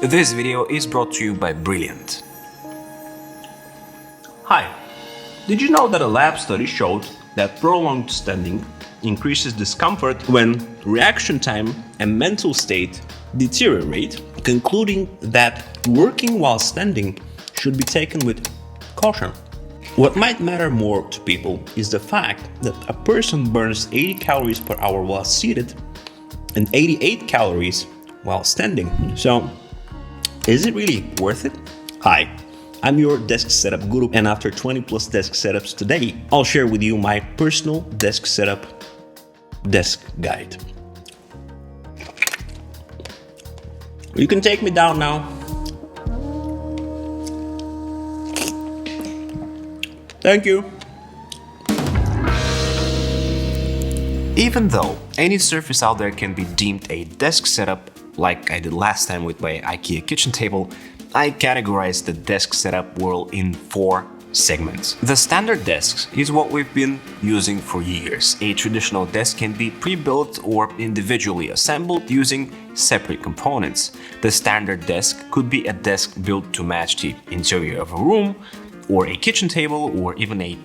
This video is brought to you by Brilliant. Hi, did you know that a lab study showed that prolonged standing increases discomfort when reaction time and mental state deteriorate, concluding that working while standing should be taken with caution. What might matter more to people is the fact that a person burns 80 calories per hour while seated and 88 calories while standing. So, is it really worth it? Hi, I'm your desk setup guru, and after 20 plus desk setups today, I'll share with you my personal desk setup desk guide. You can take me down now. Thank you. Even though any surface out there can be deemed a desk setup, like I did last time with my IKEA kitchen table, I categorize the desk setup world in 4 segments. The standard desk is what we've been using for years. A traditional desk can be pre-built or individually assembled using separate components. The standard desk could be a desk built to match the interior of a room, or a kitchen table, or even a,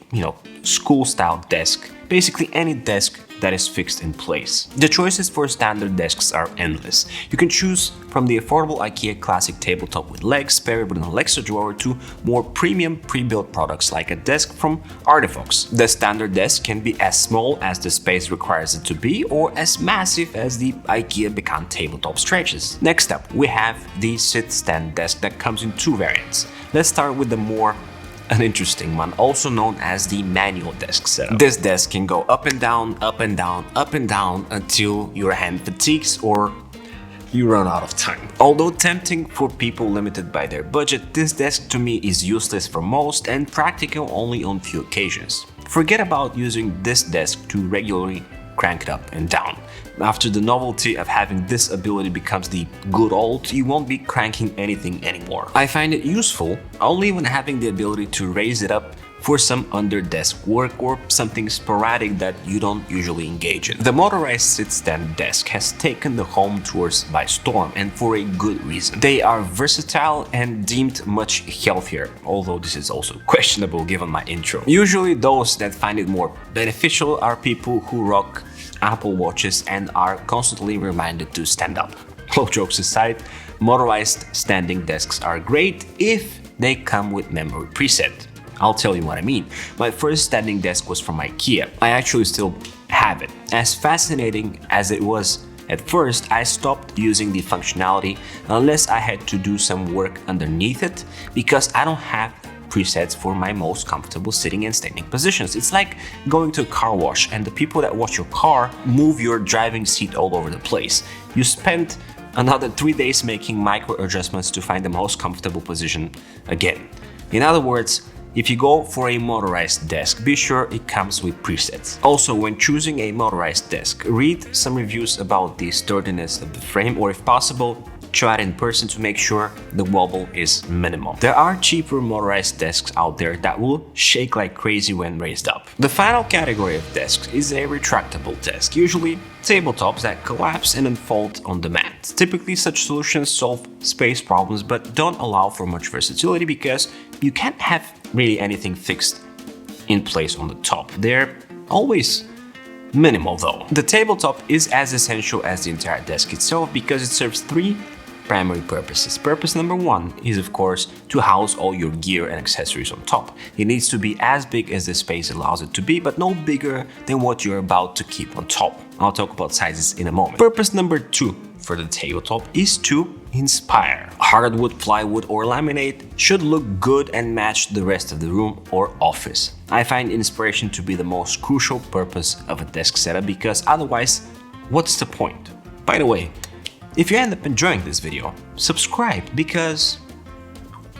school-style desk. Basically any desk that is fixed in place. The choices for standard desks are endless. You can choose from the affordable IKEA classic tabletop with legs paired with an Alexa drawer to more premium pre-built products like a desk from Artifox. The standard desk can be as small as the space requires it to be, or as massive as the IKEA Bekan tabletop stretches. Next up, we have the sit-stand desk that comes in 2 variants. Let's start with the more interesting one, also known as the manual desk setup. This desk can go up and down, up and down, up and down until your hand fatigues or you run out of time. Although tempting for people limited by their budget, this desk to me is useless for most and practical only on few occasions. Forget about using this desk to regularly crank it up and down. After the novelty of having this ability becomes the good old, you won't be cranking anything anymore. I find it useful only when having the ability to raise it up for some under-desk work or something sporadic that you don't usually engage in. The Motorized Sit-Stand desk has taken the home tours by storm, and for a good reason. They are versatile and deemed much healthier, although this is also questionable given my intro. Usually those that find it more beneficial are people who rock Apple Watches and are constantly reminded to stand up. All jokes aside, motorized standing desks are great if they come with memory preset. I'll tell you what I mean. My first standing desk was from IKEA. I actually still have it. As fascinating as it was at first, I stopped using the functionality unless I had to do some work underneath it because I don't have presets for my most comfortable sitting and standing positions. It's like going to a car wash and the people that wash your car move your driving seat all over the place. You spend another 3 days making micro adjustments to find the most comfortable position again. In other words, if you go for a motorized desk, be sure it comes with presets. Also, when choosing a motorized desk, read some reviews about the sturdiness of the frame, or if possible, try it in person to make sure the wobble is minimal. There are cheaper motorized desks out there that will shake like crazy when raised up. The final category of desks is a retractable desk, usually tabletops that collapse and unfold on demand. Typically, such solutions solve space problems but don't allow for much versatility because you can't have really anything fixed in place on the top. They're always minimal though. The tabletop is as essential as the entire desk itself because it serves 3 primary purposes. Purpose number 1 is of course to house all your gear and accessories on top. It needs to be as big as the space allows it to be, but no bigger than what you're about to keep on top. I'll talk about sizes in a moment. Purpose number 2 for the tabletop is to inspire. Hardwood, plywood, or laminate should look good and match the rest of the room or office. I find inspiration to be the most crucial purpose of a desk setup because otherwise, what's the point? By the way, if you end up enjoying this video, subscribe because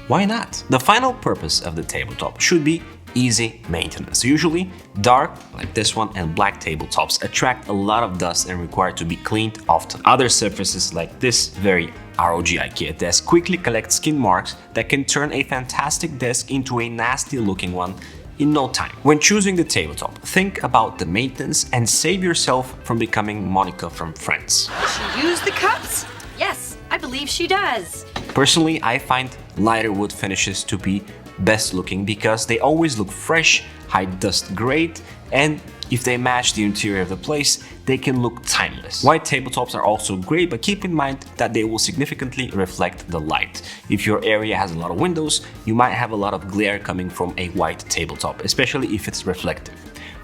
why not? The final purpose of the tabletop should be easy maintenance. Usually dark, like this one, and black tabletops attract a lot of dust and require to be cleaned often. Other surfaces like this very ROG IKEA desk quickly collect skin marks that can turn a fantastic desk into a nasty looking one in no time. When choosing the tabletop, think about the maintenance and save yourself from becoming Monica from Friends. Did she use the cups? Yes, I believe she does. Personally, I find lighter wood finishes to be best looking because they always look fresh, hide dust great, and if they match the interior of the place, they can look timeless. White tabletops are also great, but keep in mind that they will significantly reflect the light. If your area has a lot of windows, you might have a lot of glare coming from a white tabletop, especially if it's reflective.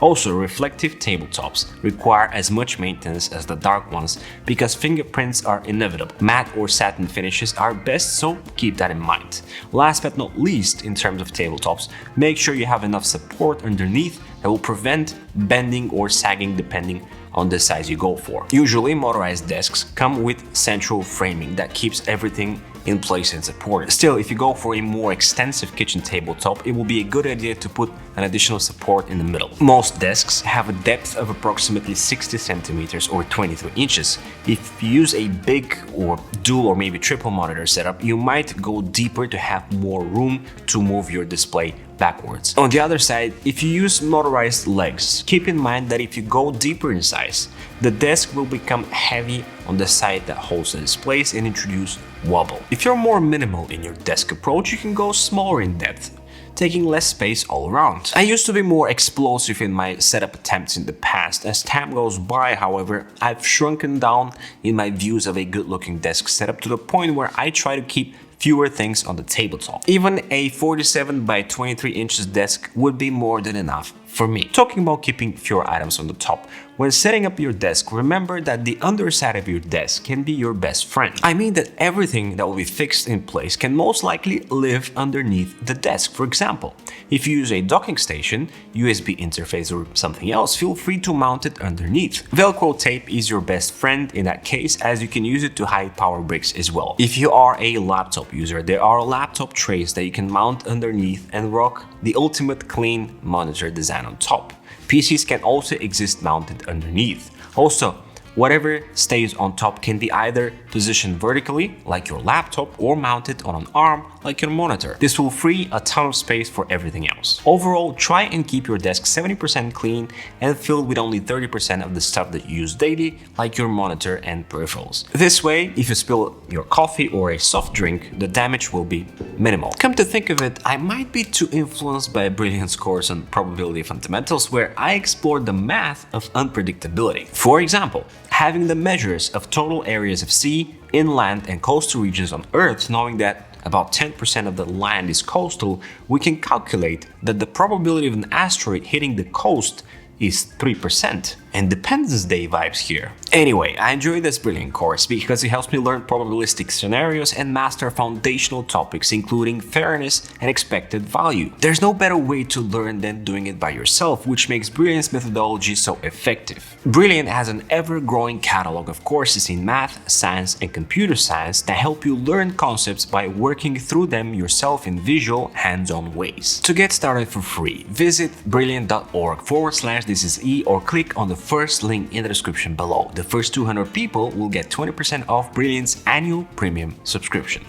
Also, reflective tabletops require as much maintenance as the dark ones because fingerprints are inevitable. Matte or satin finishes are best, so keep that in mind. Last but not least, in terms of tabletops, make sure you have enough support underneath that will prevent bending or sagging depending on the size you go for. Usually, motorized desks come with central framing that keeps everything in place and supported. Still, if you go for a more extensive kitchen tabletop, it will be a good idea to put an additional support in the middle. Most desks have a depth of approximately 60 centimeters or 23 inches. If you use a big or dual or maybe triple monitor setup, you might go deeper to have more room to move your display backwards. On the other side, if you use motorized legs, keep in mind that if you go deeper in size, the desk will become heavy on the side that holds the displays and introduce wobble. If you're more minimal in your desk approach, you can go smaller in depth, taking less space all around. I used to be more explosive in my setup attempts in the past. As time goes by, however, I've shrunken down in my views of a good-looking desk setup to the point where I try to keep fewer things on the tabletop. Even a 47 by 23 inches desk would be more than enough for me. Talking about keeping fewer items on the top, when setting up your desk, remember that the underside of your desk can be your best friend. I mean that everything that will be fixed in place can most likely live underneath the desk. For example, if you use a docking station, USB interface or something else, feel free to mount it underneath. Velcro tape is your best friend in that case, as you can use it to hide power bricks as well. If you are a laptop user, there are laptop trays that you can mount underneath and rock the ultimate clean monitor design on top. PCs can also exist mounted underneath. Also, whatever stays on top can be either positioned vertically, like your laptop, or mounted on an arm, like your monitor. This will free a ton of space for everything else. Overall, try and keep your desk 70% clean and filled with only 30% of the stuff that you use daily, like your monitor and peripherals. This way, if you spill your coffee or a soft drink, the damage will be minimal. Come to think of it, I might be too influenced by Brilliant's course on probability fundamentals, where I explored the math of unpredictability. For example, having the measures of total areas of sea, inland, and coastal regions on Earth, knowing that about 10% of the land is coastal, we can calculate that the probability of an asteroid hitting the coast is 3%. Independence Day vibes here. Anyway, I enjoyed this Brilliant course because it helps me learn probabilistic scenarios and master foundational topics including fairness and expected value. There's no better way to learn than doing it by yourself, which makes Brilliant's methodology so effective. Brilliant has an ever-growing catalog of courses in math, science, and computer science that help you learn concepts by working through them yourself in visual, hands-on ways. To get started for free, visit brilliant.org/ThisIsE or click on the first link in the description below. The first 200 people will get 20% off Brilliant's annual premium subscription.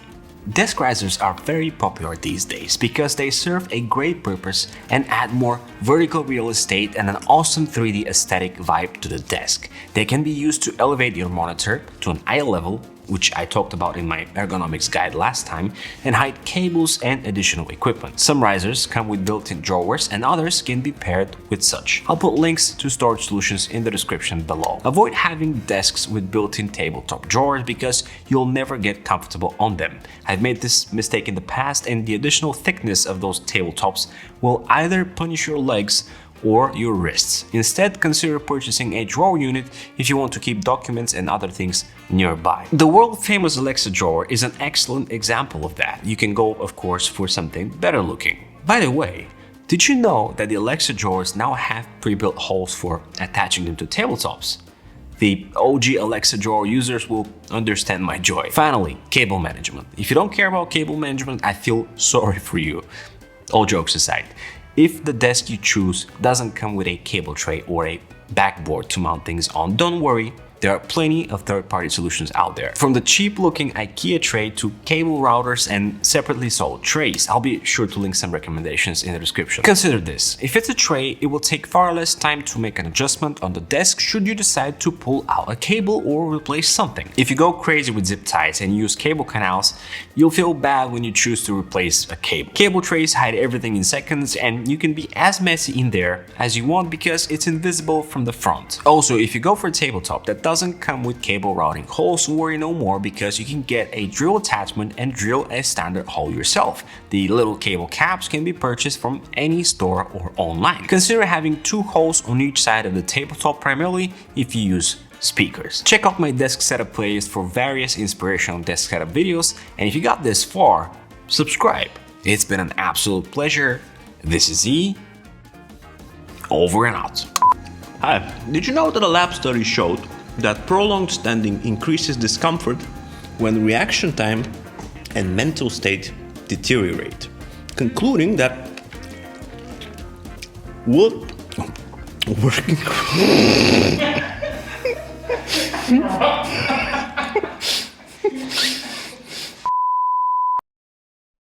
Desk risers are very popular these days because they serve a great purpose and add more vertical real estate and an awesome 3D aesthetic vibe to the desk. They can be used to elevate your monitor to an eye level, which I talked about in my ergonomics guide last time, and hide cables and additional equipment. Some risers come with built-in drawers and others can be paired with such. I'll put links to storage solutions in the description below. Avoid having desks with built-in tabletop drawers because you'll never get comfortable on them. I've made this mistake in the past, and the additional thickness of those tabletops will either punish your legs or your wrists. Instead, consider purchasing a drawer unit if you want to keep documents and other things nearby. The world-famous Alexa drawer is an excellent example of that. You can go, of course, for something better looking. By the way, did you know that the Alexa drawers now have pre-built holes for attaching them to tabletops? The OG Alexa drawer users will understand my joy. Finally, cable management. If you don't care about cable management, I feel sorry for you. All jokes aside, if the desk you choose doesn't come with a cable tray or a backboard to mount things on, don't worry, There are plenty of third-party solutions out there. From the cheap-looking IKEA tray to cable routers and separately sold trays. I'll be sure to link some recommendations in the description. Consider this. If it's a tray, it will take far less time to make an adjustment on the desk should you decide to pull out a cable or replace something. If you go crazy with zip ties and use cable canals, you'll feel bad when you choose to replace a cable. Cable trays hide everything in seconds, and you can be as messy in there as you want because it's invisible from the front. Also, if you go for a tabletop that doesn't come with cable routing holes, worry no more because you can get a drill attachment and drill a standard hole yourself. The little cable caps can be purchased from any store or online. Consider having 2 holes on each side of the tabletop, primarily if you use speakers. Check out my desk setup playlist for various inspirational desk setup videos, and if you got this far, subscribe. It's been an absolute pleasure. This is E. Over and out. Hi, did you know that a lab study showed that prolonged standing increases discomfort when reaction time and mental state deteriorate, concluding that working